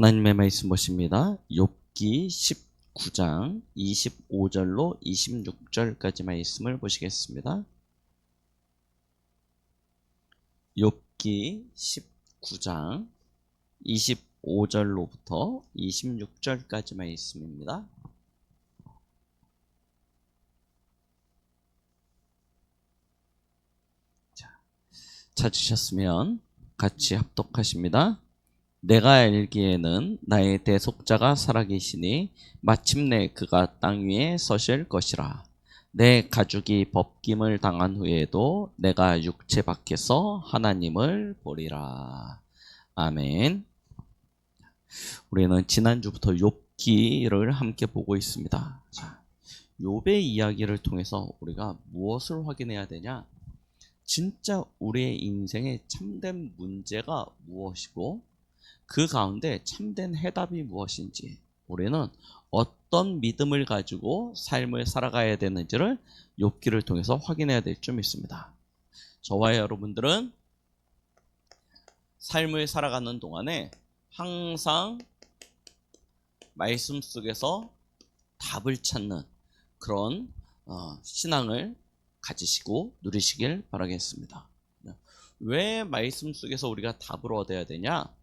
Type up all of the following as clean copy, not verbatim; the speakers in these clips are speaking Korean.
하나님의 말씀 보십니다. 욥기 19장 25절로 26절까지 말씀을 보시겠습니다. 욥기 19장 25절로부터 26절까지 말씀입니다. 찾으셨으면 같이 합독하십니다. 내가 알기에는 나의 대속자가 살아계시니 마침내 그가 땅 위에 서실 것이라. 내 가죽이 벗김을 당한 후에도 내가 육체 밖에서 하나님을 보리라. 아멘. 우리는 지난주부터 욥기를 함께 보고 있습니다. 자, 욥의 이야기를 통해서 우리가 무엇을 확인해야 되냐? 진짜 우리의 인생의 참된 문제가 무엇이고 그 가운데 참된 해답이 무엇인지, 우리는 어떤 믿음을 가지고 삶을 살아가야 되는지를 욥기를 통해서 확인해야 될 점 있습니다. 저와 여러분들은 삶을 살아가는 동안에 항상 말씀 속에서 답을 찾는 그런 신앙을 가지시고 누리시길 바라겠습니다. 왜 말씀 속에서 우리가 답을 얻어야 되냐?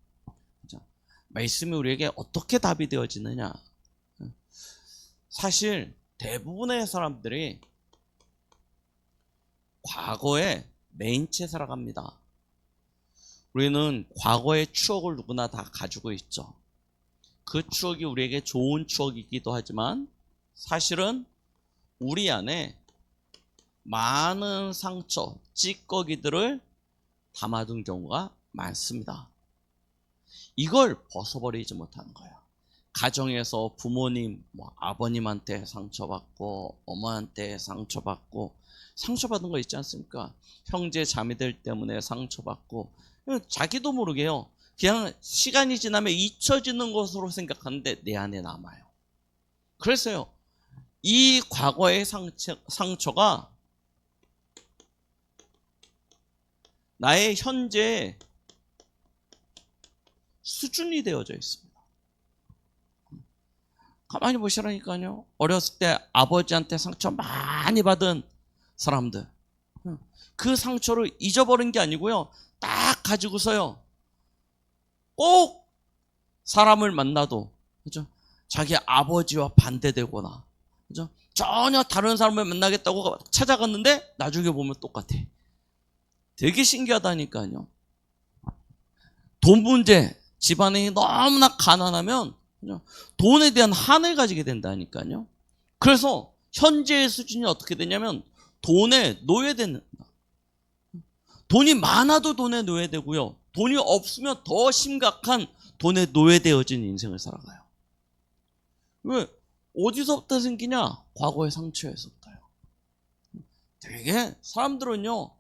말씀이 우리에게 어떻게 답이 되어지느냐? 사실 대부분의 사람들이 과거에 매인 채 살아갑니다. 우리는 과거의 추억을 누구나 다 가지고 있죠. 그 추억이 우리에게 좋은 추억이기도 하지만 사실은 우리 안에 많은 상처, 찌꺼기들을 담아둔 경우가 많습니다. 이걸 벗어버리지 못하는 거예요. 가정에서 부모님, 아버님한테 상처받고 어머한테 상처받고 상처받은 거 있지 않습니까? 형제 자매들 때문에 상처받고 자기도 모르게요. 그냥 시간이 지나면 잊혀지는 것으로 생각하는데 내 안에 남아요. 그래서요, 이 과거의 상처가 나의 현재 수준이 되어져 있습니다. 가만히 보시라니까요. 어렸을 때 아버지한테 상처 많이 받은 사람들, 그 상처를 잊어버린 게 아니고요, 딱 가지고서요, 꼭 사람을 만나도, 그죠? 자기 아버지와 반대되거나, 그죠? 전혀 다른 사람을 만나겠다고 찾아갔는데 나중에 보면 똑같아. 되게 신기하다니까요. 돈 문제, 집안이 너무나 가난하면 돈에 대한 한을 가지게 된다니까요. 그래서 현재의 수준이 어떻게 되냐면 돈에 노예된다. 돈이 많아도 돈에 노예되고요, 돈이 없으면 더 심각한 돈에 노예되어진 인생을 살아가요. 왜? 어디서부터 생기냐? 과거의 상처에서부터요. 되게 사람들은요,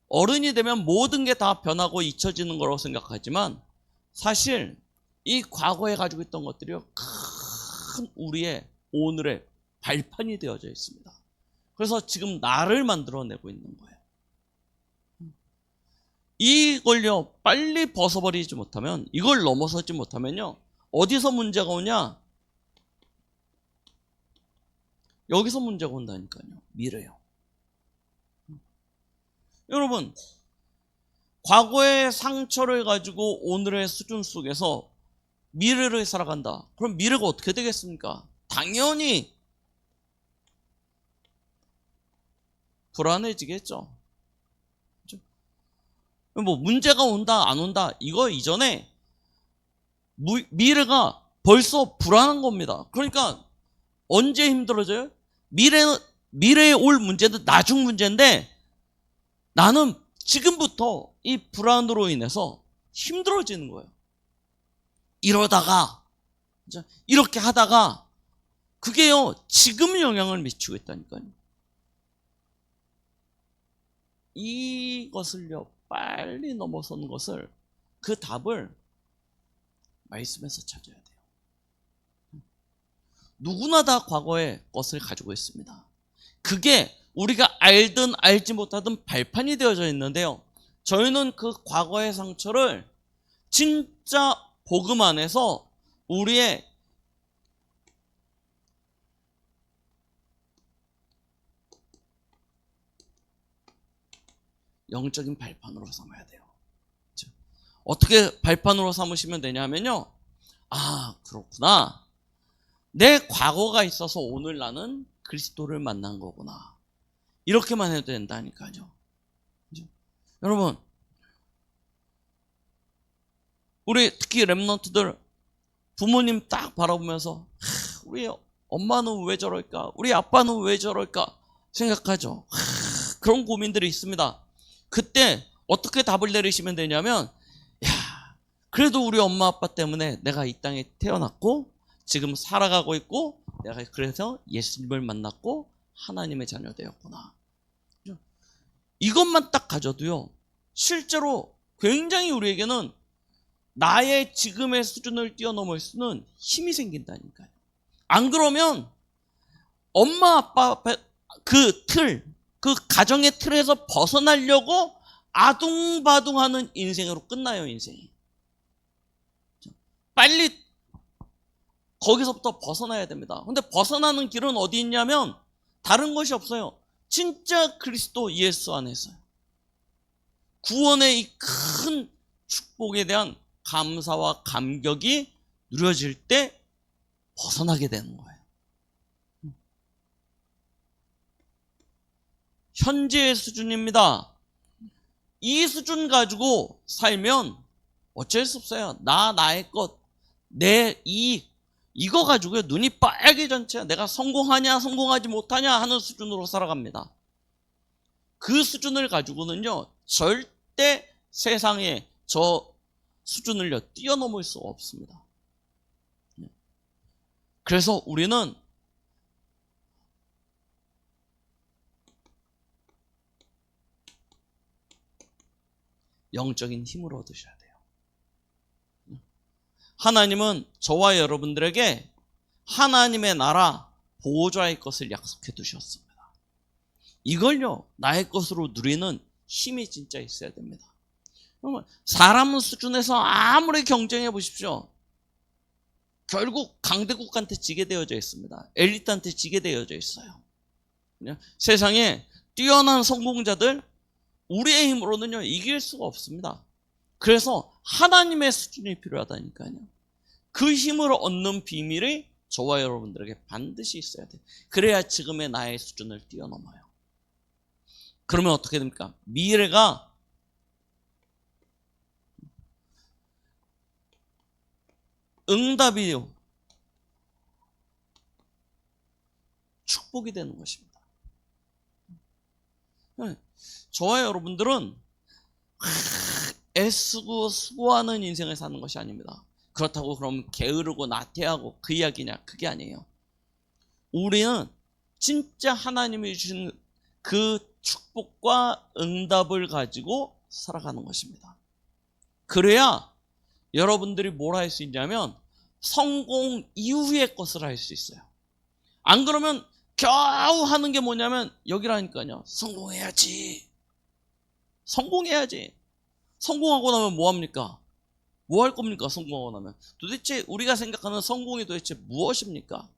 어른이 되면 모든 게 다 변하고 잊혀지는 거라고 생각하지만 사실 이 과거에 가지고 있던 것들이요, 큰 우리의 오늘의 발판이 되어져 있습니다. 그래서 지금 나를 만들어내고 있는 거예요. 이걸요, 빨리 벗어버리지 못하면, 이걸 넘어서지 못하면요, 어디서 문제가 오냐? 여기서 문제가 온다니까요. 미래요. 여러분, 과거의 상처를 가지고 오늘의 수준 속에서 미래를 살아간다. 그럼 미래가 어떻게 되겠습니까? 당연히 불안해지겠죠. 그렇죠? 뭐 문제가 온다 안 온다 이거 이전에 미래가 벌써 불안한 겁니다. 그러니까 언제 힘들어져요? 미래에 올 문제는 나중 문제인데 나는 지금부터 이 불안으로 인해서 힘들어지는 거예요. 이러다가, 이렇게 하다가 그게요, 지금 영향을 미치고 있다니까요. 이것을요, 빨리 넘어서는 것을, 그 답을 말씀에서 찾아야 돼요. 누구나 다 과거의 것을 가지고 있습니다. 그게 우리가 알든 알지 못하든 발판이 되어져 있는데요, 저희는 그 과거의 상처를 진짜 복음 안에서 우리의 영적인 발판으로 삼아야 돼요. 어떻게 발판으로 삼으시면 되냐면요. 아, 그렇구나. 내 과거가 있어서 오늘 나는 그리스도를 만난 거구나. 이렇게만 해도 된다니까요. 여러분, 우리 특히 랩런트들 부모님 딱 바라보면서 우리 엄마는 왜 저럴까? 우리 아빠는 왜 저럴까? 생각하죠. 그런 고민들이 있습니다. 그때 어떻게 답을 내리시면 되냐면, 야, 그래도 우리 엄마 아빠 때문에 내가 이 땅에 태어났고 지금 살아가고 있고 내가 그래서 예수님을 만났고 하나님의 자녀 되었구나. 이것만 딱 가져도요, 실제로 굉장히 우리에게는 나의 지금의 수준을 뛰어넘을 수는 힘이 생긴다니까요. 안 그러면 엄마 아빠 그 틀, 그 가정의 틀에서 벗어나려고 아둥바둥하는 인생으로 끝나요, 인생이. 빨리 거기서부터 벗어나야 됩니다. 근데 벗어나는 길은 어디 있냐면 다른 것이 없어요. 진짜 그리스도 예수 안에서요. 구원의 이 큰 축복에 대한 감사와 감격이 누려질 때 벗어나게 되는 거예요. 현재의 수준입니다. 이 수준 가지고 살면 어쩔 수 없어요. 나의 것, 이거 가지고 눈이 빨개졌지. 내가 성공하냐 성공하지 못하냐 하는 수준으로 살아갑니다. 그 수준을 가지고는요, 절대 세상에 저 수준을요 뛰어넘을 수가 없습니다. 그래서 우리는 영적인 힘을 얻으셔야 돼요. 하나님은 저와 여러분들에게 하나님의 나라 보호자의 것을 약속해 두셨습니다. 이걸요 나의 것으로 누리는 힘이 진짜 있어야 됩니다. 그러면 사람 수준에서 아무리 경쟁해 보십시오, 결국 강대국한테 지게 되어져 있습니다. 엘리트한테 지게 되어져 있어요. 세상에 뛰어난 성공자들 우리의 힘으로는요 이길 수가 없습니다. 그래서 하나님의 수준이 필요하다니까요. 그 힘을 얻는 비밀이 저와 여러분들에게 반드시 있어야 돼요. 그래야 지금의 나의 수준을 뛰어넘어요. 그러면 어떻게 됩니까? 미래가 응답이요, 축복이 되는 것입니다. 저와 여러분들은 애쓰고 수고하는 인생을 사는 것이 아닙니다. 그렇다고 그럼 게으르고 나태하고 그 이야기냐? 그게 아니에요. 우리는 진짜 하나님이 주신 그 축복과 응답을 가지고 살아가는 것입니다. 그래야 여러분들이 뭘 할 수 있냐면 성공 이후의 것을 할 수 있어요. 안 그러면 겨우 하는 게 뭐냐면 여기라니까요. 성공해야지. 성공하고 나면 뭐합니까? 뭐 할 겁니까? 성공하고 나면 도대체 우리가 생각하는 성공이 도대체 무엇입니까?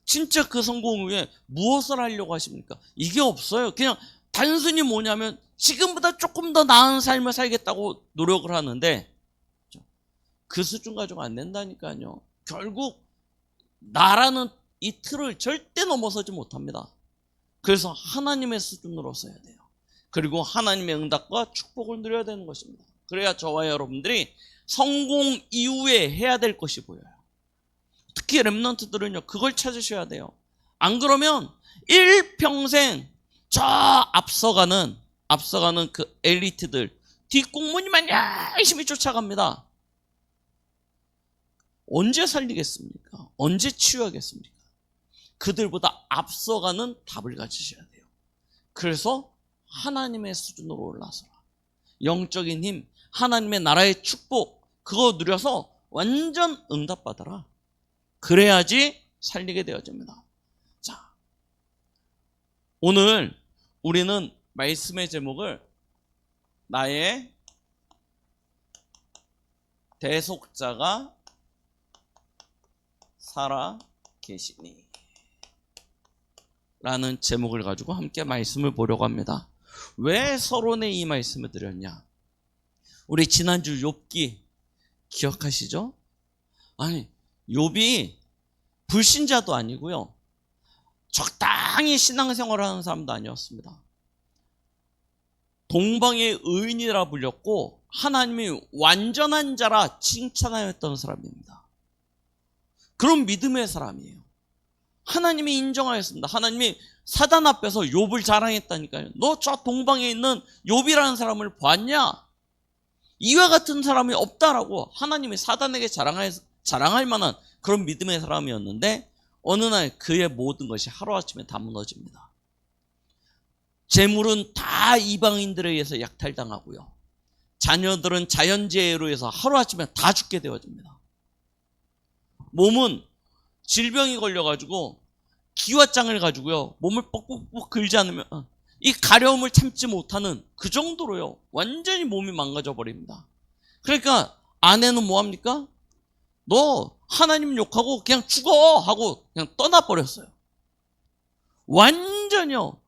진짜 그 성공 후에 무엇을 하려고 하십니까? 이게 없어요. 그냥 단순히 뭐냐면 지금보다 조금 더 나은 삶을 살겠다고 노력을 하는데 그 수준 가지고 안 된다니까요. 결국 나라는 이 틀을 절대 넘어서지 못합니다. 그래서 하나님의 수준으로 써야 돼요. 그리고 하나님의 응답과 축복을 누려야 되는 것입니다. 그래야 저와 여러분들이 성공 이후에 해야 될 것이 보여요. 특히 랩런트들은요 그걸 찾으셔야 돼요. 안 그러면 일평생 저 앞서가는 그 엘리트들 뒷공무니만 열심히 쫓아갑니다. 언제 살리겠습니까? 언제 치유하겠습니까? 그들보다 앞서가는 답을 가지셔야 돼요. 그래서 하나님의 수준으로 올라서라. 영적인 힘, 하나님의 나라의 축복, 그거 누려서 완전 응답받아라. 그래야지 살리게 되어집니다. 자, 오늘 우리는 말씀의 제목을 나의 대속자가 살아 계시니 라는 제목을 가지고 함께 말씀을 보려고 합니다. 왜 서론에 이 말씀을 드렸냐? 우리 지난주 욥기 기억하시죠? 아니, 욥이 불신자도 아니고요, 적당히 신앙생활을 하는 사람도 아니었습니다. 동방의 의인이라 불렸고 하나님이 완전한 자라 칭찬하였던 사람입니다. 그런 믿음의 사람이에요. 하나님이 인정하였습니다. 하나님이 사단 앞에서 욥을 자랑했다니까요. 너 저 동방에 있는 욥이라는 사람을 봤냐? 이와 같은 사람이 없다라고 하나님이 사단에게 자랑할 만한 그런 믿음의 사람이었는데, 어느 날 그의 모든 것이 하루아침에 다 무너집니다. 재물은 다 이방인들에 의해서 약탈당하고요, 자녀들은 자연재해로 해서 하루아침에 다 죽게 되어집니다. 몸은 질병이 걸려가지고 기와장을 가지고요, 몸을 뻑뻑뻑 긁지 않으면 이 가려움을 참지 못하는 그 정도로요, 완전히 몸이 망가져 버립니다. 그러니까 아내는 뭐합니까? 너 하나님 욕하고 그냥 죽어 하고 그냥 떠나버렸어요. 완전히요,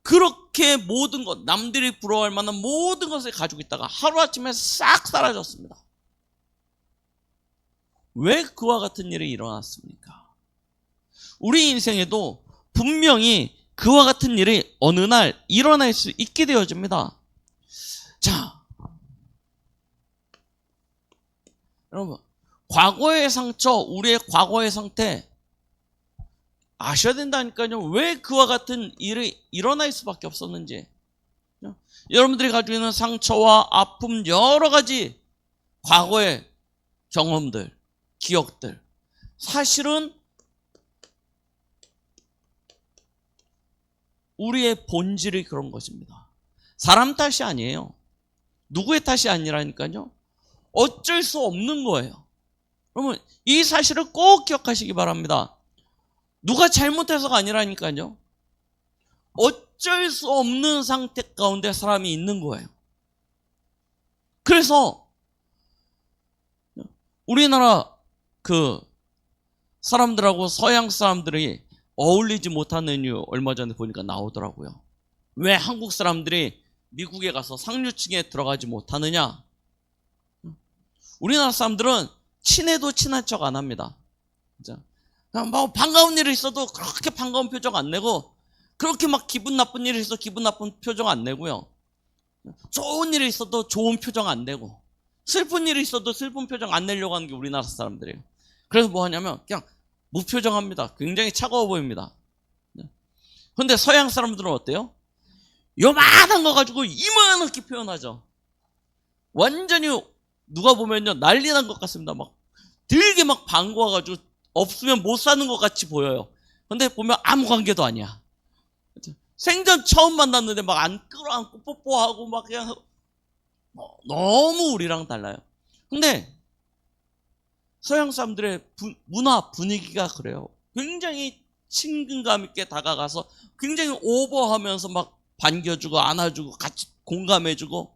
그렇게 모든 것, 남들이 부러워할 만한 모든 것을 가지고 있다가 하루아침에 싹 사라졌습니다. 왜 그와 같은 일이 일어났습니까? 우리 인생에도 분명히 그와 같은 일이 어느 날 일어날 수 있게 되어집니다. 자, 여러분, 과거의 상처, 우리의 과거의 상태 아셔야 된다니까요. 왜 그와 같은 일이 일어날 수밖에 없었는지. 여러분들이 가지고 있는 상처와 아픔, 여러 가지 과거의 경험들, 기억들, 사실은 우리의 본질이 그런 것입니다. 사람 탓이 아니에요. 누구의 탓이 아니라니까요. 어쩔 수 없는 거예요. 여러분, 이 사실을 꼭 기억하시기 바랍니다. 누가 잘못해서가 아니라니까요. 어쩔 수 없는 상태 가운데 사람이 있는 거예요. 그래서 우리나라 그 사람들하고 서양 사람들이 어울리지 못하는 이유 얼마 전에 보니까 나오더라고요. 왜 한국 사람들이 미국에 가서 상류층에 들어가지 못하느냐? 우리나라 사람들은 친해도 친한 척 안 합니다. 그냥 뭐 반가운 일이 있어도 그렇게 반가운 표정 안 내고, 그렇게 막 기분 나쁜 일이 있어도 기분 나쁜 표정 안 내고요, 좋은 일이 있어도 좋은 표정 안 내고, 슬픈 일이 있어도 슬픈 표정 안 내려고 하는 게 우리나라 사람들이에요. 그래서 뭐 하냐면 그냥 무표정합니다. 굉장히 차가워 보입니다. 그런데 서양 사람들은 어때요? 요만한 거 가지고 이만하게 표현하죠. 완전히 누가 보면요, 난리 난 것 같습니다. 막 되게 막 반가워가지고 없으면 못 사는 것 같이 보여요. 근데 보면 아무 관계도 아니야. 생전 처음 만났는데 막 안 끌어안고 뽀뽀하고 막 그냥 너무 우리랑 달라요. 근데 서양 사람들의 문화 분위기가 그래요. 굉장히 친근감 있게 다가가서 굉장히 오버하면서 막 반겨주고 안아주고 같이 공감해주고,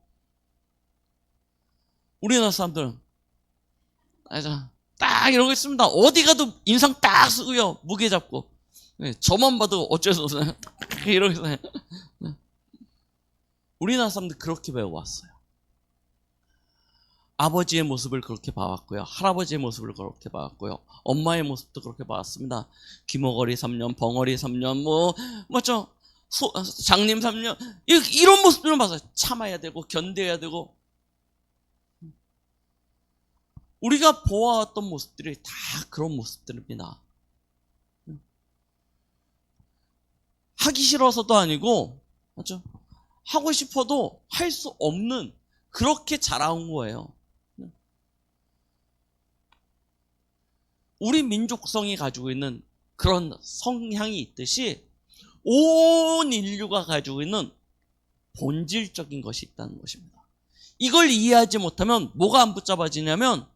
우리나라 사람들은 딱 이러고 있습니다. 어디 가도 인상 딱 쓰고요, 무게 잡고, 저만 봐도 어쩔 수 없어요. 이러고 있어요. 우리나라 사람들 그렇게 배워왔어요. 아버지의 모습을 그렇게 봐왔고요, 할아버지의 모습을 그렇게 봐왔고요, 엄마의 모습도 그렇게 봐왔습니다. 귀머거리 3년, 벙어리 3년, 장님 3년, 이런 모습들을 봐서 참아야 되고 견뎌야 되고, 우리가 보아왔던 모습들이 다 그런 모습들입니다. 하기 싫어서도 아니고, 맞죠? 하고 싶어도 할 수 없는, 그렇게 자라온 거예요. 우리 민족성이 가지고 있는 그런 성향이 있듯이 온 인류가 가지고 있는 본질적인 것이 있다는 것입니다. 이걸 이해하지 못하면 뭐가 안 붙잡아지냐면,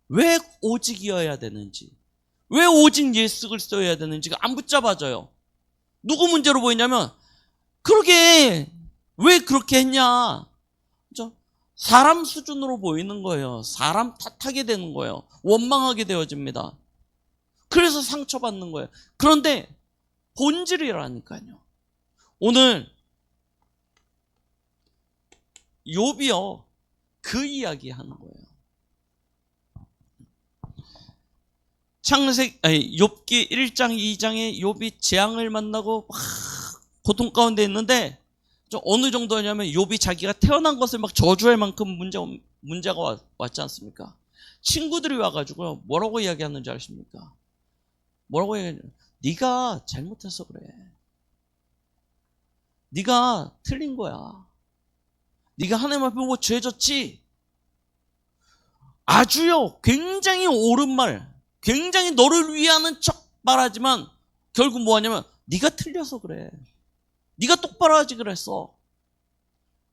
왜 오직이어야 되는지, 왜 오직 예수 그리스도여야 되는지가 안 붙잡아져요. 누구 문제로 보이냐면, 그러게 왜 그렇게 했냐? 그렇죠? 사람 수준으로 보이는 거예요. 사람 탓하게 되는 거예요. 원망하게 되어집니다. 그래서 상처받는 거예요. 그런데 본질이라니까요. 오늘 욥이요, 그 이야기 하는 거예요. 욥기 1장 2장에 욥이 재앙을 만나고 막 고통 가운데 있는데, 어느 정도냐면 욥이 자기가 태어난 것을 막 저주할 만큼 문제가 왔지 않습니까? 친구들이 와가지고요, 뭐라고 이야기하는지 아십니까? 뭐라고 얘기하냐면, 네가 잘못해서 그래. 네가 틀린 거야. 네가 하나님 앞에 뭐 죄졌지? 아주요, 굉장히 옳은 말, 굉장히 너를 위하는 척 말하지만 결국 뭐하냐면 네가 틀려서 그래. 네가 똑바로 하지 그랬어.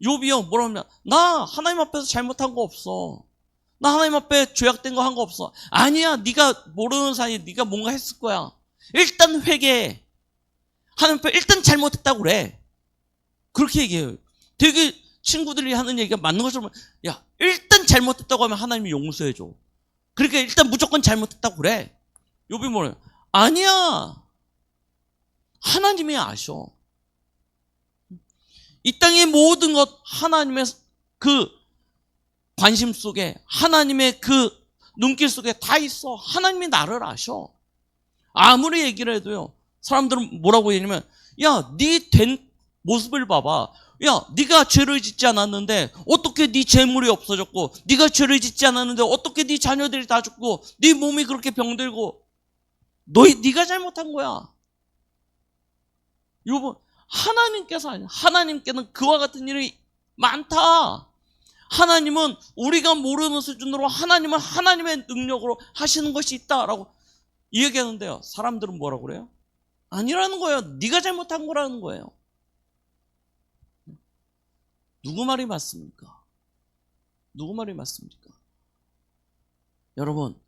욥이요, 뭐라면 나 하나님 앞에서 잘못한 거 없어. 나 하나님 앞에 죄악된 거 한 거 없어. 아니야, 네가 모르는 사이에 네가 뭔가 했을 거야. 일단 회개해. 하나님 앞에 일단 잘못했다고 그래. 그렇게 얘기해요. 되게 친구들이 하는 얘기가 맞는 것처럼, 야, 일단 잘못했다고 하면 하나님이 용서해줘. 그러니까 일단 무조건 잘못했다고 그래. 욥이 뭐래요? 아니야. 하나님이 아셔. 이 땅의 모든 것, 하나님의 그 관심 속에, 하나님의 그 눈길 속에 다 있어. 하나님이 나를 아셔. 아무리 얘기를 해도요, 사람들은 뭐라고 얘기하냐면, 야, 네 된 모습을 봐봐. 야, 네가 죄를 짓지 않았는데 어떻게 네 재물이 없어졌고, 네가 죄를 짓지 않았는데 어떻게 네 자녀들이 다 죽고, 네 몸이 그렇게 병들고, 네가 잘못한 거야. 여러분, 하나님께서 아니야. 하나님께는 그와 같은 일이 많다. 하나님은 우리가 모르는 수준으로, 하나님은 하나님의 능력으로 하시는 것이 있다라고 이야기하는데요, 사람들은 뭐라고 그래요? 아니라는 거예요. 네가 잘못한 거라는 거예요. 누구 말이 맞습니까? 누구 말이 맞습니까? 여러분,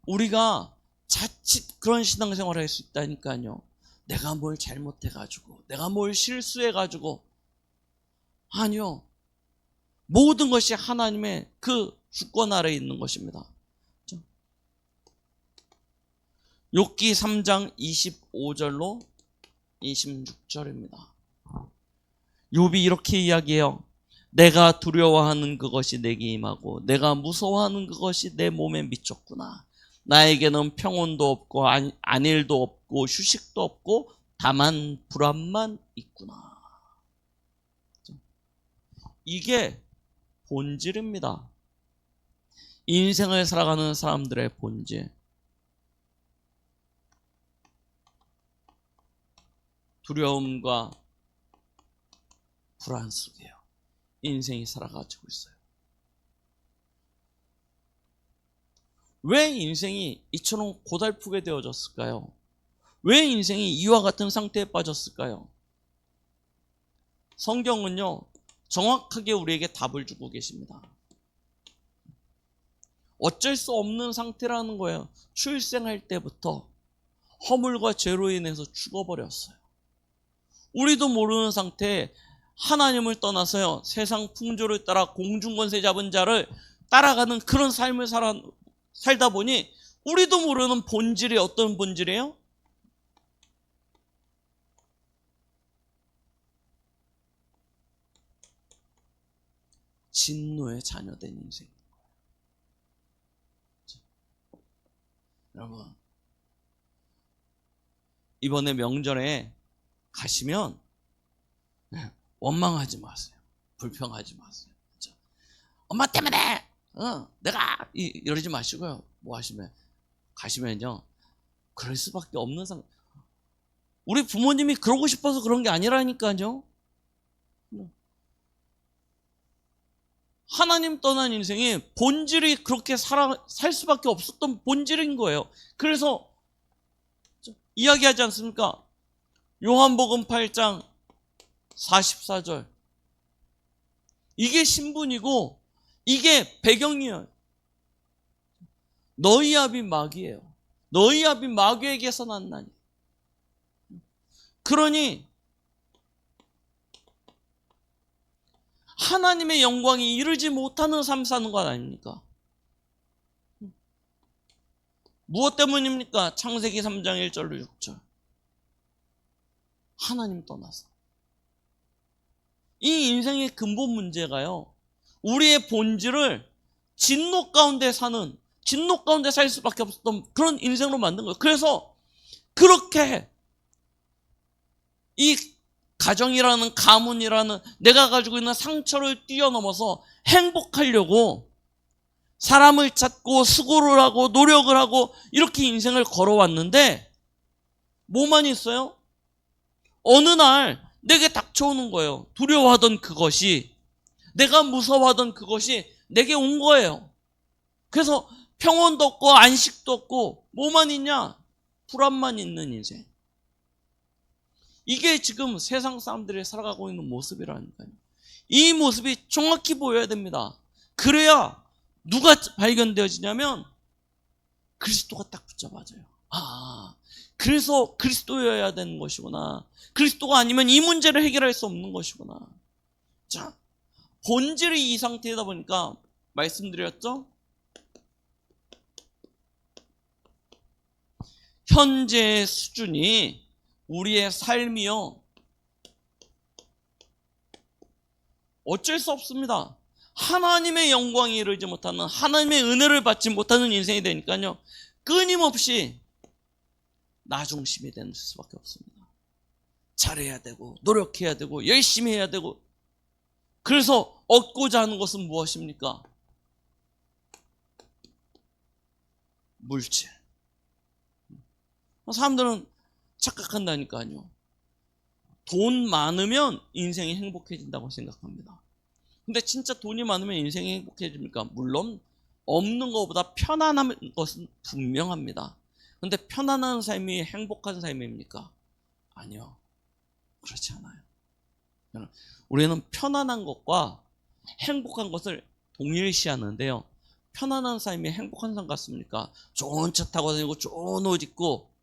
우리가 자칫 그런 신앙생활을 할 수 있다니까요. 내가 뭘 잘못해가지고, 내가 뭘 실수해가지고. 아니요. 모든 것이 하나님의 그 주권 아래에 있는 것입니다. 욥기 3장 25절로 26절입니다. 욥이 이렇게 이야기해요. 내가 두려워하는 그것이 내게 임하고 내가 무서워하는 그것이 내 몸에 미쳤구나. 나에게는 평온도 없고 안일도 없고 휴식도 없고 다만 불안만 있구나. 이게 본질입니다. 인생을 살아가는 사람들의 본질. 두려움과 불안 속에요, 인생이 살아가지고 있어요. 왜 인생이 이처럼 고달프게 되어졌을까요? 왜 인생이 이와 같은 상태에 빠졌을까요? 성경은요, 정확하게 우리에게 답을 주고 계십니다. 어쩔 수 없는 상태라는 거예요. 출생할 때부터 허물과 죄로 인해서 죽어버렸어요. 우리도 모르는 상태에 하나님을 떠나서요, 세상 풍조를 따라 공중권세 잡은 자를 따라가는 그런 삶을 살다 보니 우리도 모르는 본질이 어떤 본질이에요? 진노의 자녀된 인생. 여러분, 이번에 명절에 가시면 원망하지 마세요. 불평하지 마세요. 진짜. 엄마 때문에 내가 이러지 마시고요. 뭐 하시면 가시면요, 그럴 수밖에 없는 상황. 우리 부모님이 그러고 싶어서 그런 게 아니라니까요. 하나님 떠난 인생이 본질이 그렇게 살 수밖에 없었던 본질인 거예요. 그래서 이야기하지 않습니까? 요한복음 8장 44절. 이게 신분이고 이게 배경이에요. 너희 아비 마귀예요. 너희 아비 마귀에게서 났나니. 그러니 하나님의 영광이 이르지 못하는 삶 사는 것 아닙니까? 무엇 때문입니까? 창세기 3장 1절로 6절. 하나님 떠나서. 이 인생의 근본 문제가요, 우리의 본질을 진노 가운데 살 수밖에 없었던 그런 인생으로 만든 거예요. 그래서 그렇게 이 가정이라는, 가문이라는 내가 가지고 있는 상처를 뛰어넘어서 행복하려고 사람을 찾고 수고를 하고 노력을 하고 이렇게 인생을 걸어왔는데 뭐만 있어요? 어느 날 내게 닥쳐오는 거예요. 두려워하던 그것이, 내가 무서워하던 그것이 내게 온 거예요. 그래서 평온도 없고 안식도 없고 뭐만 있냐? 불안만 있는 인생. 이게 지금 세상 사람들이 살아가고 있는 모습이라니까요. 이 모습이 정확히 보여야 됩니다. 그래야 누가 발견되어지냐면 그리스도가 딱 붙잡아져요. 그래서 그리스도여야 되는 것이구나. 그리스도가 아니면 이 문제를 해결할 수 없는 것이구나. 자, 본질이 이 상태이다 보니까 말씀드렸죠? 현재의 수준이 우리의 삶이요, 어쩔 수 없습니다. 하나님의 영광이 이르지 못하는, 하나님의 은혜를 받지 못하는 인생이 되니까요, 끊임없이 나 중심이 되는 수밖에 없습니다. 잘해야 되고 노력해야 되고 열심히 해야 되고. 그래서 얻고자 하는 것은 무엇입니까? 물질. 사람들은 착각한다니까요. 돈 많으면 인생이 행복해진다고 생각합니다. 근데 진짜 돈이 많으면 인생이 행복해집니까? 물론 없는 것보다 편안한 것은 분명합니다. 근데 편안한 삶이 행복한 삶입니까? 아니요, 그렇지 않아요. 우리는 편안한 것과 행복한 것을 동일시하는데요, 편안한 삶이 행복한 삶 같습니까? 좋은 차 타고 다니고 좋은 옷 입고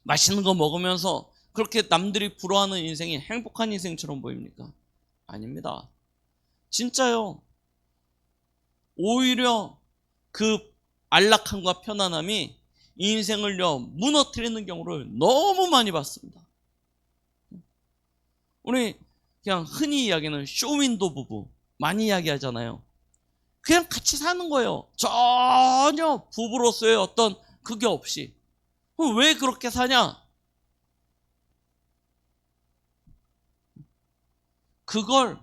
맛있는 거 먹으면서 그렇게 남들이 부러워하는 인생이 행복한 인생처럼 보입니까? 아닙니다. 진짜요. 오히려 그 안락함과 편안함이 인생을요 무너뜨리는 경우를 너무 많이 봤습니다. 우리 그냥 흔히 이야기하는 쇼윈도 부부 많이 이야기하잖아요. 그냥 같이 사는 거예요. 전혀 부부로서의 어떤 그게 없이. 그럼 왜 그렇게 사냐? 그걸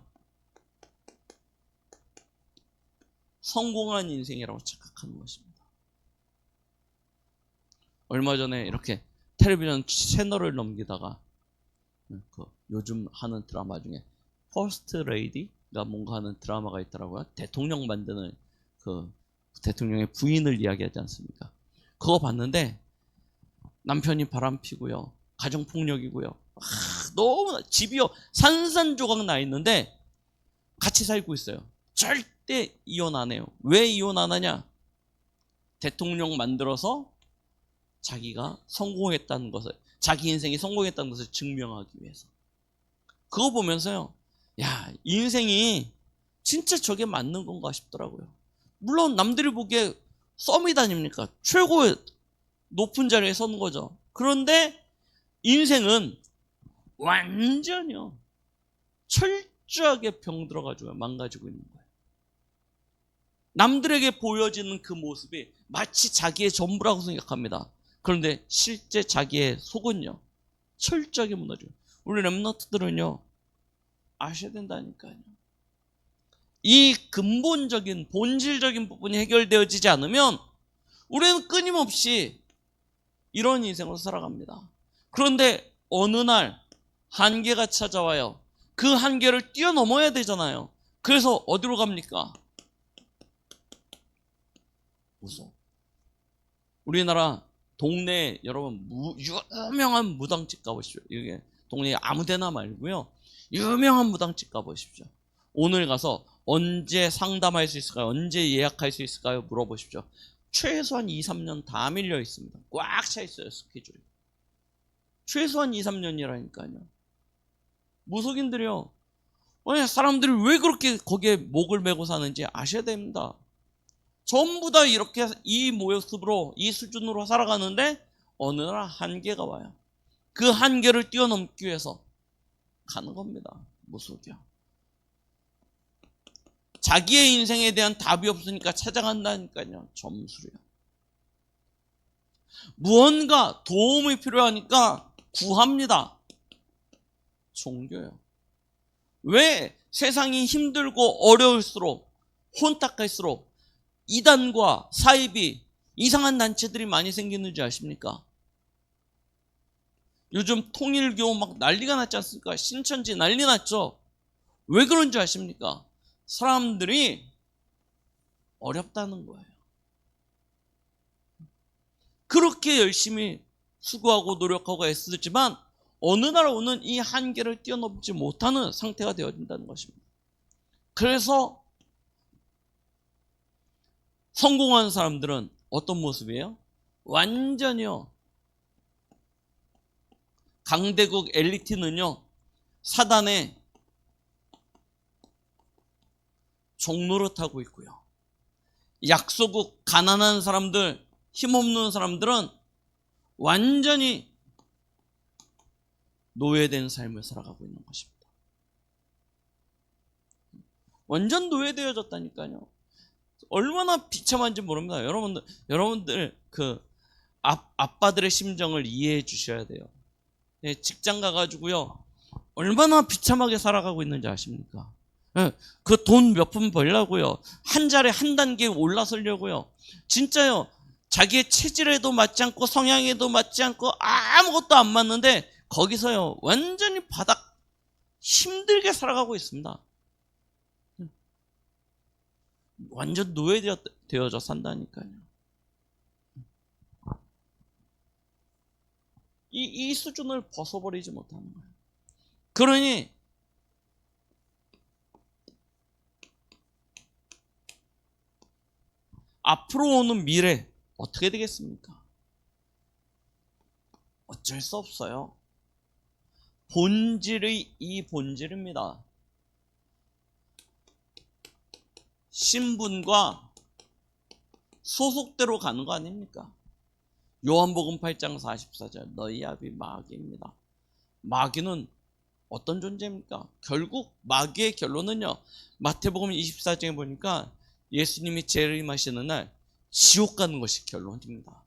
성공한 인생이라고 착각하는 것입니다. 얼마 전에 이렇게 텔레비전 채널을 넘기다가 요즘 하는 드라마 중에 퍼스트 레이디가 뭔가 하는 드라마가 있더라고요. 대통령 만드는, 그 대통령의 부인을 이야기하지 않습니까? 그거 봤는데 남편이 바람피고요, 가정폭력이고요, 너무 집이요 산산조각 나 있는데 같이 살고 있어요. 절대 이혼 안 해요. 왜 이혼 안 하냐? 대통령 만들어서 자기가 성공했다는 것을, 자기 인생이 성공했다는 것을 증명하기 위해서. 그거 보면서요, 야, 인생이 진짜 저게 맞는 건가 싶더라고요. 물론 남들이 보기에 썸이 다닙니까? 최고의 높은 자리에 서는 거죠. 그런데 인생은 완전히요 철저하게 병들어가지고 망가지고 있는 거예요. 남들에게 보여지는 그 모습이 마치 자기의 전부라고 생각합니다. 그런데 실제 자기의 속은요 철저하게 무너져요. 우리 렘넌트들은요 아셔야 된다니까요. 이 근본적인 본질적인 부분이 해결되어지지 않으면 우리는 끊임없이 이런 인생으로 살아갑니다. 그런데 어느 날 한계가 찾아와요. 그 한계를 뛰어넘어야 되잖아요. 그래서 어디로 갑니까? 무서워. 우리나라 동네에 여러분 유명한 무당집 가보십시오. 이게 동네에 아무데나 말고요, 유명한 무당집 가보십시오. 오늘 가서 언제 상담할 수 있을까요? 언제 예약할 수 있을까요? 물어보십시오. 최소한 2, 3년 다 밀려 있습니다. 꽉 차 있어요, 스케줄이. 최소한 2, 3년이라니까요. 무속인들이요 사람들이 왜 그렇게 거기에 목을 메고 사는지 아셔야 됩니다. 전부 다 이렇게 이 모습으로, 이 수준으로 살아가는데 어느 날 한계가 와요. 그 한계를 뛰어넘기 위해서 가는 겁니다. 무속이요. 자기의 인생에 대한 답이 없으니까 찾아간다니까요. 점수요. 무언가 도움이 필요하니까 구합니다. 종교요. 왜 세상이 힘들고 어려울수록, 혼탁할수록 이단과 사이비, 이상한 단체들이 많이 생기는지 아십니까? 요즘 통일교 막 난리가 났지 않습니까? 신천지 난리 났죠? 왜 그런지 아십니까? 사람들이 어렵다는 거예요. 그렇게 열심히 수고하고 노력하고 애쓰지만 어느 날 오는 이 한계를 뛰어넘지 못하는 상태가 되어진다는 것입니다. 그래서 성공한 사람들은 어떤 모습이에요? 완전히요. 강대국 엘리트는요, 사단의 종노릇하고 있고요. 약소국 가난한 사람들, 힘없는 사람들은 완전히 노예된 삶을 살아가고 있는 것입니다. 완전 노예되어졌다니까요. 얼마나 비참한지 모릅니다. 여러분들 그 아빠들의 심정을 이해해 주셔야 돼요. 직장 가가지고요, 얼마나 비참하게 살아가고 있는지 아십니까? 그 돈 몇 푼 벌려고요, 한 자리 한 단계 올라서려고요, 진짜요, 자기의 체질에도 맞지 않고 성향에도 맞지 않고 아무것도 안 맞는데 거기서요 완전히 바닥 힘들게 살아가고 있습니다. 완전 노예되어져 산다니까요. 이 수준을 벗어버리지 못하는 거예요. 그러니 앞으로 오는 미래 어떻게 되겠습니까? 어쩔 수 없어요. 본질의 이 본질입니다. 신분과 소속대로 가는 거 아닙니까? 요한복음 8장 44절, 너희 아비 마귀입니다. 마귀는 어떤 존재입니까? 결국 마귀의 결론은요, 마태복음 24장에 보니까 예수님이 재림하시는 날 지옥 가는 것이 결론입니다.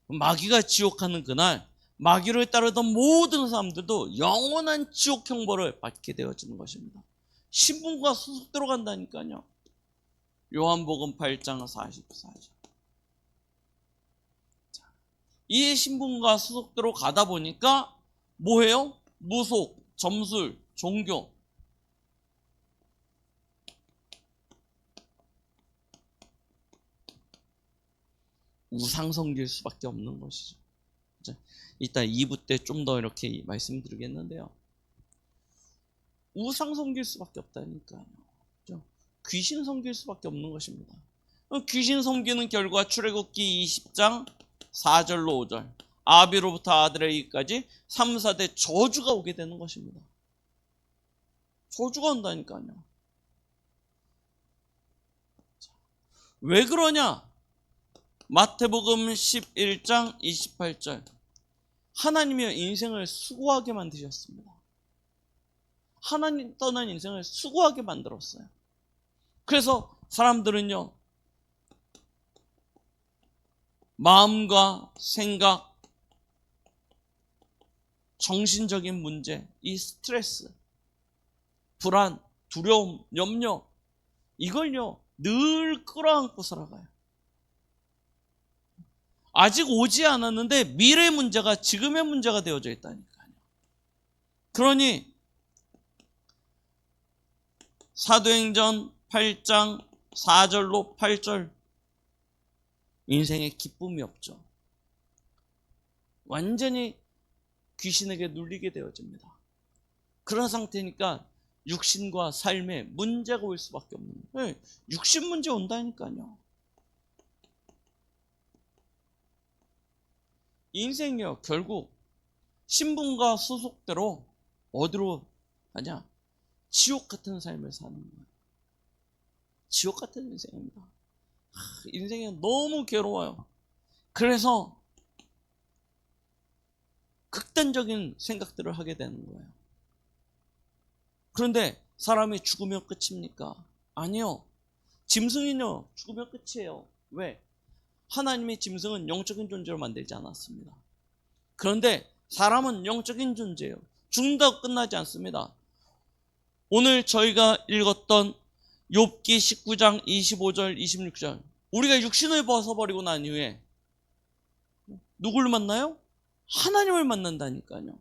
마귀가 지옥 가는 그날 마귀를 따르던 모든 사람들도 영원한 지옥 형벌을 받게 되어지는 것입니다. 신분과 소속대로 간다니까요. 요한복음 8장 44절. 이 신분과 소속대로 가다 보니까 뭐예요? 무속, 점술, 종교. 우상성길 수밖에 없는 것이죠. 이따 2부 때 좀 더 이렇게 말씀드리겠는데요. 우상성길 수밖에 없다니까요. 귀신 섬길 수밖에 없는 것입니다. 귀신 섬기는 결과 출애굽기 20장 4절로 5절, 아비로부터 아들에게까지 3, 4대 저주가 오게 되는 것입니다. 저주가 온다니까요. 왜 그러냐? 마태복음 11장 28절, 하나님이 인생을 수고하게 만드셨습니다. 하나님 떠난 인생을 수고하게 만들었어요. 그래서 사람들은요, 마음과 생각, 정신적인 문제, 이 스트레스, 불안, 두려움, 염려, 이걸요 늘 끌어안고 살아가요. 아직 오지 않았는데 미래 문제가 지금의 문제가 되어져 있다니까요. 그러니 사도행전 8장 4절로 8절, 인생에 기쁨이 없죠. 완전히 귀신에게 눌리게 되어집니다. 그런 상태니까 육신과 삶에 문제가 올 수밖에 없는 거예요. 육신 문제 온다니까요. 인생이요, 결국 신분과 소속대로 어디로 가냐? 지옥 같은 삶을 사는 거예요. 지옥 같은 인생입니다. 인생이 너무 괴로워요. 그래서 극단적인 생각들을 하게 되는 거예요. 그런데 사람이 죽으면 끝입니까? 아니요. 짐승은요, 죽으면 끝이에요. 왜? 하나님의 짐승은 영적인 존재로 만들지 않았습니다. 그런데 사람은 영적인 존재예요. 죽는다고 끝나지 않습니다. 오늘 저희가 읽었던 욥기 19장 25절 26절, 우리가 육신을 벗어버리고 난 이후에 누구를 만나요? 하나님을 만난다니까요.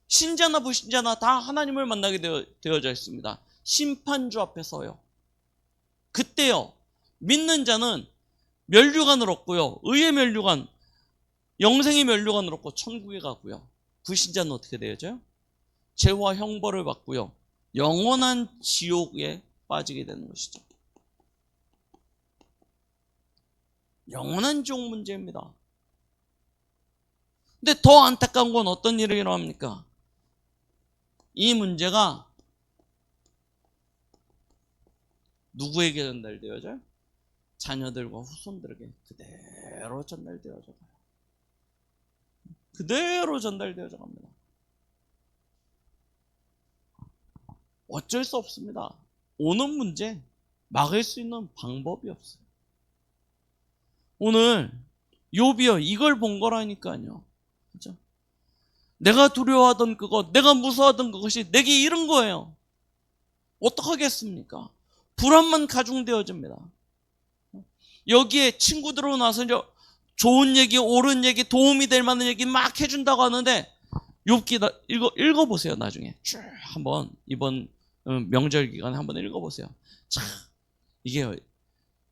신자나 불신자나 다 하나님을 만나게 되어져 있습니다. 심판주 앞에 서요. 그때요, 믿는 자는 면류관을 얻고요, 의의 면류관, 영생의 면류관을 얻고 천국에 가고요, 불신자는 어떻게 되어져요? 죄와 형벌을 받고요, 영원한 지옥에 빠지게 되는 것이죠. 영원한 지옥 문제입니다. 근데 더 안타까운 건 어떤 일이 일어납니까? 이 문제가 누구에게 전달되어져요? 자녀들과 후손들에게 그대로 전달되어져 가요. 그대로 전달되어져 갑니다. 어쩔 수 없습니다. 오는 문제 막을 수 있는 방법이 없어요. 오늘 욥이요, 이걸 본 거라니까요. 그렇죠? 내가 두려워하던 그것, 내가 무서워하던 그것이 내게 이른 거예요. 어떡하겠습니까? 불안만 가중되어집니다. 여기에 친구들로 나서 좋은 얘기, 옳은 얘기, 도움이 될 만한 얘기 막 해준다고 하는데, 욥기 읽어보세요. 나중에 쭉 한번 이번 명절 기간에 한번 읽어보세요. 참 이게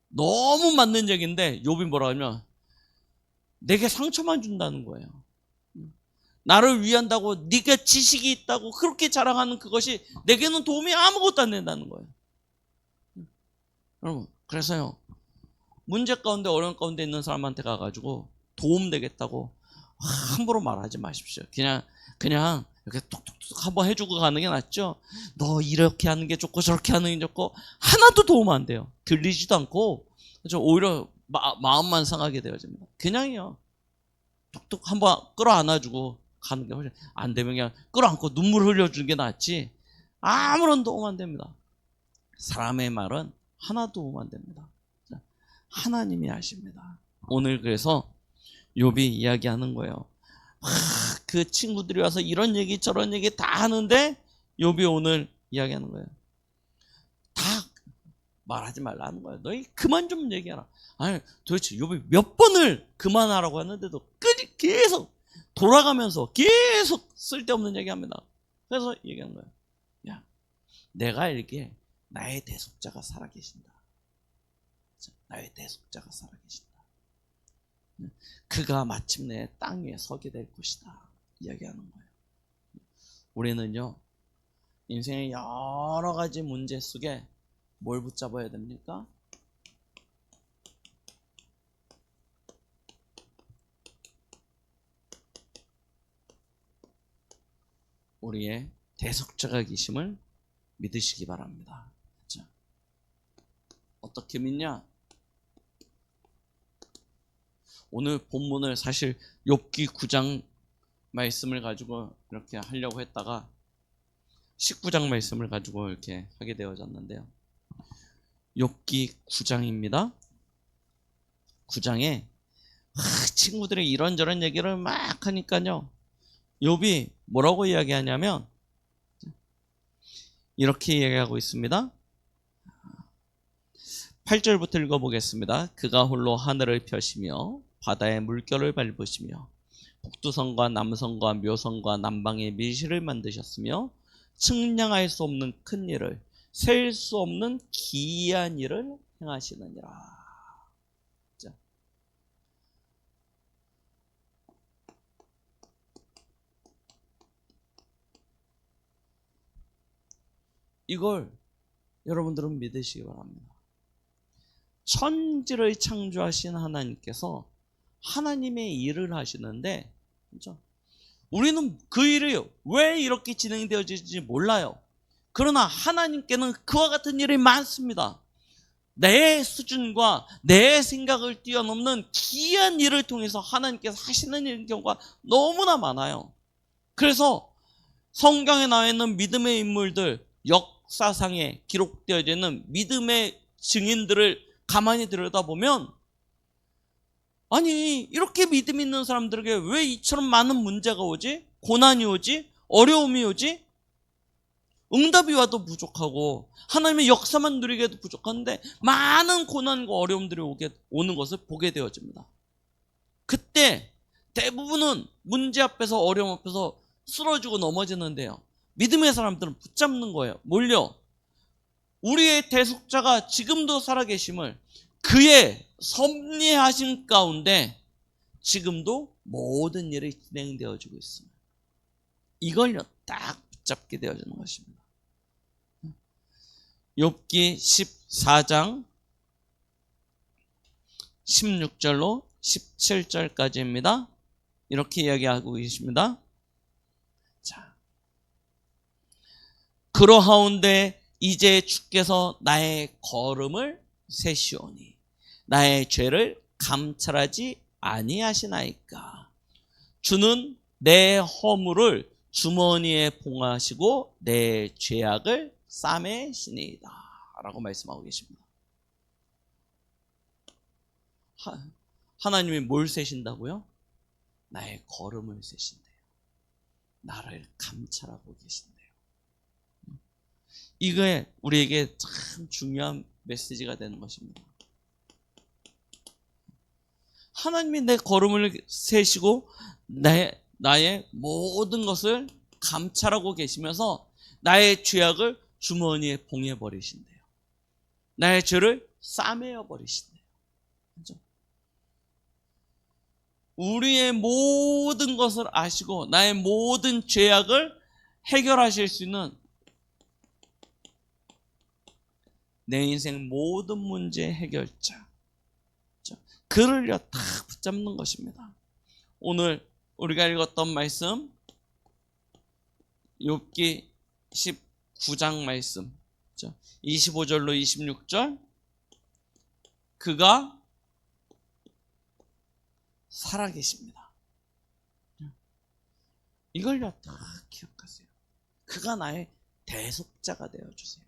너무 맞는 얘기인데, 욥이 뭐라 하면 내게 상처만 준다는 거예요. 나를 위한다고, 네가 지식이 있다고 그렇게 자랑하는 그것이 내게는 도움이 아무것도 안 된다는 거예요. 여러분, 그래서요, 문제 가운데 어려운 가운데 있는 사람한테 가가지고 도움 되겠다고 함부로 말하지 마십시오. 그냥 이렇게 톡톡톡 한번 해주고 가는 게 낫죠. 너 이렇게 하는 게 좋고 저렇게 하는 게 좋고 하나도 도움 안 돼요. 들리지도 않고 오히려 마음만 상하게 되어집니다. 그냥요, 톡톡 한번 끌어안아주고 가는 게 훨씬, 안 되면 그냥 끌어안고 눈물 흘려주는 게 낫지 아무런 도움 안 됩니다. 사람의 말은 하나도 도움 안 됩니다. 하나님이 하십니다. 오늘 그래서 욥이 이야기하는 거예요. 그 친구들이 와서 이런 얘기 저런 얘기 다 하는데 욥이 오늘 이야기하는 거예요. 다 말하지 말라는 거예요. 너희 그만 좀 얘기하라. 아니, 도대체 욥이 몇 번을 그만하라고 하는데도 계속 돌아가면서 계속 쓸데없는 얘기합니다. 그래서 얘기하는 거예요. 야, 내가 알기에 나의 대속자가 살아계신다. 나의 대속자가 살아계신다. 그가 마침내 땅 위에 서게 될 것이다. 이야기하는 거예요. 우리는요, 인생의 여러 가지 문제 속에 뭘 붙잡아야 됩니까? 우리의 대속자가 계심을 믿으시기 바랍니다. 그렇죠? 어떻게 믿냐? 오늘 본문을 사실 욥기 9장 말씀을 가지고 이렇게 하려고 했다가 19장 말씀을 가지고 이렇게 하게 되어졌는데요. 욥기 9장입니다. 9장에 친구들이 이런저런 얘기를 막 하니까요, 욥이 뭐라고 이야기하냐면 이렇게 이야기하고 있습니다. 8절부터 읽어보겠습니다. 그가 홀로 하늘을 펴시며 바다의 물결을 밟으시며 북두성과 남성과 묘성과 남방의 밀실을 만드셨으며 측량할 수 없는 큰 일을, 셀 수 없는 기이한 일을 행하시느니라. 자, 이걸 여러분들은 믿으시기 바랍니다. 천지를 창조하신 하나님께서 하나님의 일을 하시는데, 그렇죠? 우리는 그 일이 왜 이렇게 진행되어질지 몰라요. 그러나 하나님께는 그와 같은 일이 많습니다. 내 수준과 내 생각을 뛰어넘는 기이한 일을 통해서 하나님께서 하시는 경우가 너무나 많아요. 그래서 성경에 나와 있는 믿음의 인물들, 역사상에 기록되어 있는 믿음의 증인들을 가만히 들여다보면, 아니 이렇게 믿음 있는 사람들에게 왜 이처럼 많은 문제가 오지? 고난이 오지? 어려움이 오지? 응답이 와도 부족하고 하나님의 역사만 누리게도 부족한데 많은 고난과 어려움들이 오는 것을 보게 되어집니다. 그때 대부분은 문제 앞에서 어려움 앞에서 쓰러지고 넘어지는데요, 믿음의 사람들은 붙잡는 거예요. 뭘요? 우리의 대속자가 지금도 살아계심을, 그의 섭리하심 가운데 지금도 모든 일이 진행되어지고 있습니다. 이걸요 딱 붙잡게 되어지는 것입니다. 욥기 14장 16절로 17절까지입니다. 이렇게 이야기하고 계십니다. 자, 그러하온데 이제 주께서 나의 걸음을 세시오니 나의 죄를 감찰하지 아니하시나이까. 주는 내 허물을 주머니에 봉하시고 내 죄악을 싸매시니이다 라고 말씀하고 계십니다. 하나님이 뭘 세신다고요? 나의 걸음을 세신대요. 나를 감찰하고 계신대요. 이게 우리에게 참 중요한 메시지가 되는 것입니다. 하나님이 내 걸음을 세시고 나의 모든 것을 감찰하고 계시면서 나의 죄악을 주머니에 봉해버리신대요. 나의 죄를 싸매어버리신대요. 그렇죠? 우리의 모든 것을 아시고 나의 모든 죄악을 해결하실 수 있는, 내 인생 모든 문제의 해결자, 그를요 다 붙잡는 것입니다. 오늘 우리가 읽었던 말씀, 욥기 19장 말씀 25절로 26절, 그가 살아계십니다. 이걸요 다 기억하세요. 그가 나의 대속자가 되어주세요.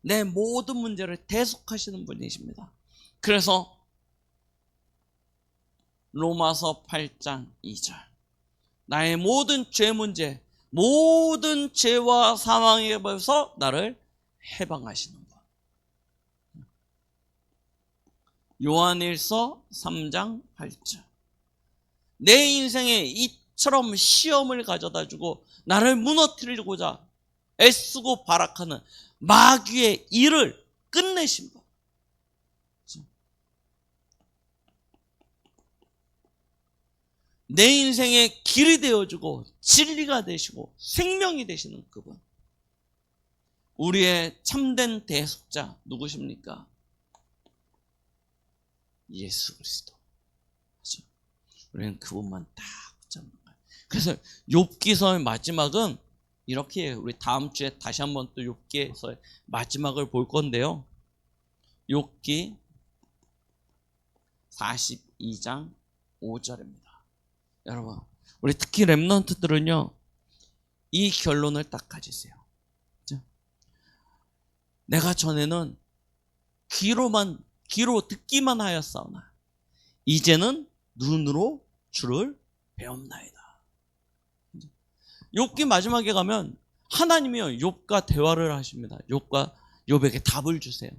내 모든 문제를 대속하시는 분이십니다. 그래서 로마서 8장 2절, 나의 모든 죄 문제, 모든 죄와 사망에서 나를 해방하시는 것. 요한일서 3장 8절, 내 인생에 이처럼 시험을 가져다주고 나를 무너뜨리고자 애쓰고 발악하는 마귀의 일을 끝내신 분. 내 인생의 길이 되어주고 진리가 되시고 생명이 되시는 그분, 우리의 참된 대속자 누구십니까? 예수 그리스도. 그렇죠? 우리는 그분만 딱 붙잡는 거예요. 그래서 욥기서의 마지막은 이렇게 해요. 우리 다음 주에 다시 한번 또 욥기에서의 마지막을 볼 건데요, 욥기 42장 5절입니다. 여러분, 우리 특히 렘넌트들은요 이 결론을 딱 가지세요. 그렇죠? 내가 전에는 귀로 듣기만 하였사오나 이제는 눈으로 주를 배움나이다. 욥기 마지막에 가면 하나님이요 욥과 대화를 하십니다. 욥에게 답을 주세요.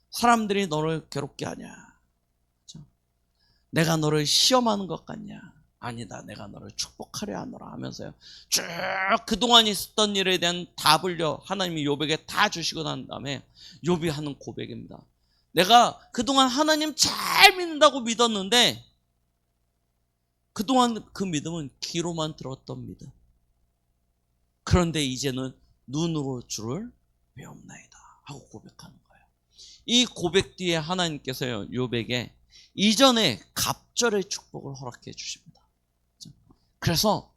사람들이 너를 괴롭게 하냐? 내가 너를 시험하는 것 같냐? 아니다, 내가 너를 축복하려 하노라 하면서요 쭉 그동안 있었던 일에 대한 답을요 하나님이 욥에게 다 주시고 난 다음에 욥이 하는 고백입니다. 내가 그동안 하나님 잘 믿는다고 믿었는데 그동안 그 믿음은 귀로만 들었던 믿음, 그런데 이제는 눈으로 주를 배움나이다 하고 고백하는 거예요. 이 고백 뒤에 하나님께서요 욥에게 이전에 갑절의 축복을 허락해 주십니다. 그래서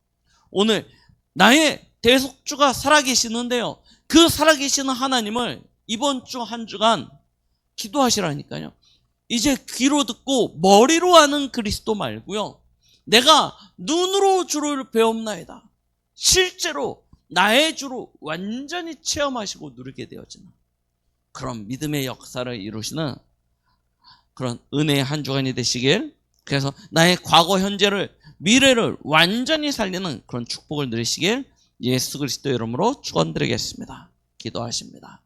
오늘 나의 대속주가 살아계시는데요. 그 살아계시는 하나님을 이번 주 한 주간 기도하시라니까요. 이제 귀로 듣고 머리로 아는 그리스도 말고요. 내가 눈으로 주를 배움나이다. 실제로 나의 주로 완전히 체험하시고 누리게 되어지는 그런 믿음의 역사를 이루시는 그런 은혜의 한 주간이 되시길, 그래서 나의 과거, 현재를, 미래를 완전히 살리는 그런 축복을 누리시길 예수 그리스도 이름으로 축원드리겠습니다. 기도하십니다.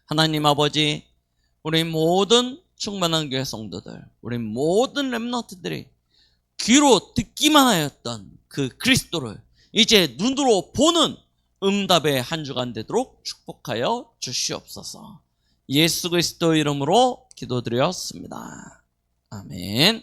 하나님 아버지, 우리 모든 충만한 교회 성도들, 우리 모든 렘넌트들이 귀로 듣기만 하였던 그 그리스도를 이제 눈으로 보는 응답의 한 주간 되도록 축복하여 주시옵소서. 예수 그리스도 이름으로 기도드렸습니다. 아멘.